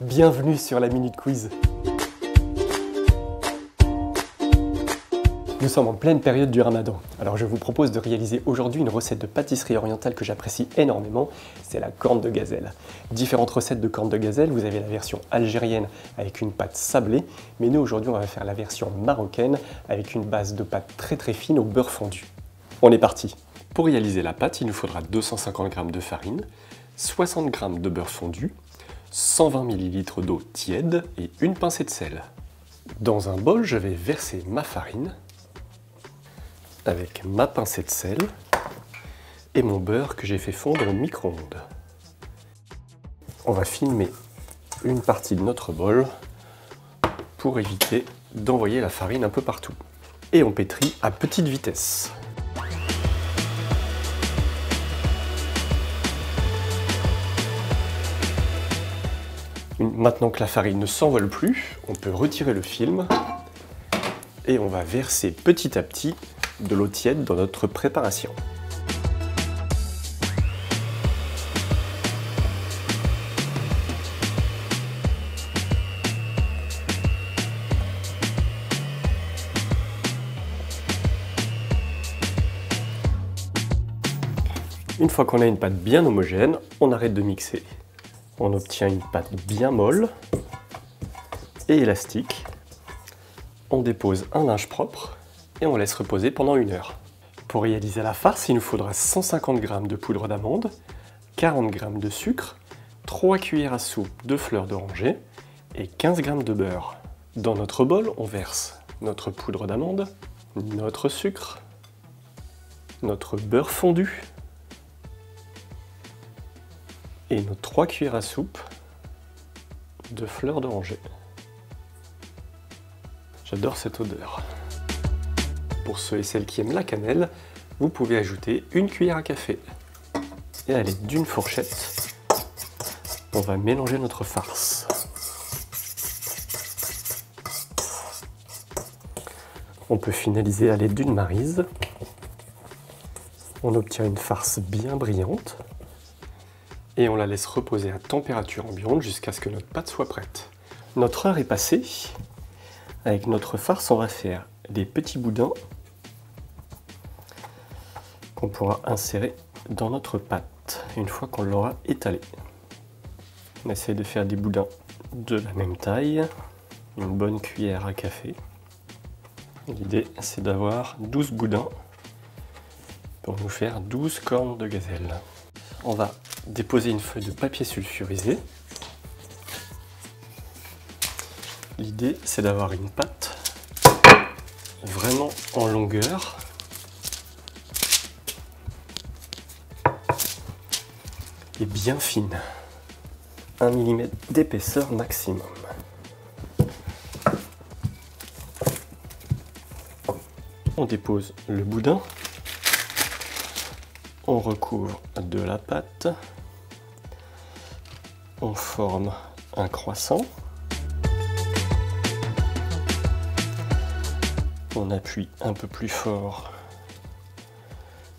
Bienvenue sur la Minute Quiz. Nous sommes en pleine période du Ramadan, alors je vous propose de réaliser aujourd'hui une recette de pâtisserie orientale que j'apprécie énormément, c'est la corne de gazelle. Différentes recettes de corne de gazelle, vous avez la version algérienne avec une pâte sablée, mais nous aujourd'hui on va faire la version marocaine avec une base de pâte très fine au beurre fondu. On est parti. Pour réaliser la pâte, il nous faudra 250 g de farine, 60 g de beurre fondu, 120 ml d'eau tiède et une pincée de sel. Dans un bol, je vais verser ma farine avec ma pincée de sel et mon beurre que j'ai fait fondre au micro-ondes. On va filmer une partie de notre bol pour éviter d'envoyer la farine un peu partout. Et on pétrit à petite vitesse. Maintenant que la farine ne s'envole plus, on peut retirer le film et on va verser petit à petit de l'eau tiède dans notre préparation. Une fois qu'on a une pâte bien homogène, on arrête de mixer. On obtient une pâte bien molle et élastique. On dépose un linge propre et on laisse reposer pendant 1 heure. Pour réaliser la farce, il nous faudra 150 g de poudre d'amande, 40 g de sucre, 3 cuillères à soupe de fleurs d'oranger et 15 g de beurre. Dans notre bol, on verse notre poudre d'amande, notre sucre, notre beurre fondu et nos 3 cuillères à soupe de fleurs d'oranger. J'adore cette odeur. Pour ceux et celles qui aiment la cannelle, vous pouvez ajouter 1 cuillère à café. Et à l'aide d'une fourchette, on va mélanger notre farce. On peut finaliser à l'aide d'une maryse. On obtient une farce bien brillante. Et on la laisse reposer à température ambiante jusqu'à ce que notre pâte soit prête. Notre heure est passée. Avec notre farce, on va faire des petits boudins qu'on pourra insérer dans notre pâte une fois qu'on l'aura étalée. On essaie de faire des boudins de la même taille, une bonne cuillère à café. L'idée, c'est d'avoir 12 boudins pour nous faire 12 cornes de gazelle. On va déposer une feuille de papier sulfurisé. L'idée, c'est d'avoir une pâte vraiment en longueur et bien fine. 1 mm d'épaisseur maximum. On dépose le boudin. On recouvre de la pâte. On forme un croissant. On appuie un peu plus fort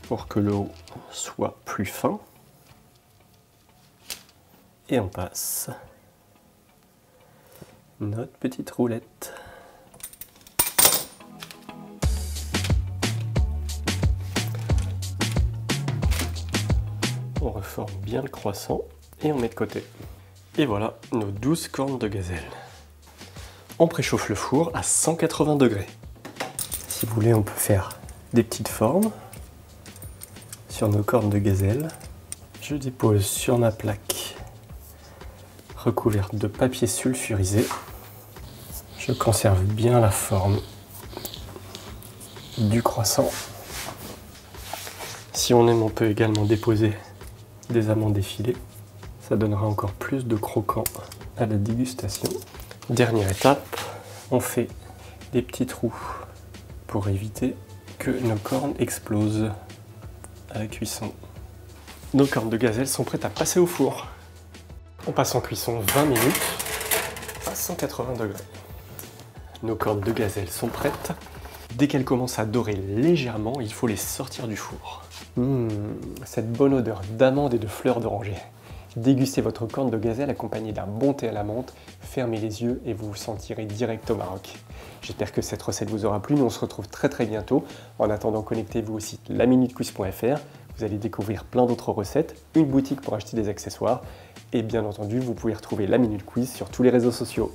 pour que le haut soit plus fin. Et on passe notre petite roulette. On reforme bien le croissant et on met de côté. Et voilà nos 12 cornes de gazelle. On préchauffe le four à 180 degrés. Si vous voulez, on peut faire des petites formes sur nos cornes de gazelle. Je dépose sur ma plaque recouverte de papier sulfurisé. Je conserve bien la forme du croissant. Si on aime, on peut également déposer des amandes effilées. Ça donnera encore plus de croquant à la dégustation. Dernière étape, on fait des petits trous pour éviter que nos cornes explosent à la cuisson. Nos cornes de gazelle sont prêtes à passer au four. On passe en cuisson 20 minutes à 180 degrés. Nos cornes de gazelle sont prêtes. Dès qu'elles commencent à dorer légèrement, il faut les sortir du four. Cette bonne odeur d'amande et de fleurs d'oranger. Dégustez votre corne de gazelle accompagnée d'un bon thé à la menthe, fermez les yeux et vous vous sentirez direct au Maroc. J'espère que cette recette vous aura plu, nous on se retrouve très bientôt. En attendant, connectez-vous au site laminutecousse.fr, vous allez découvrir plein d'autres recettes, une boutique pour acheter des accessoires et bien entendu vous pouvez retrouver La Minute Quiz sur tous les réseaux sociaux.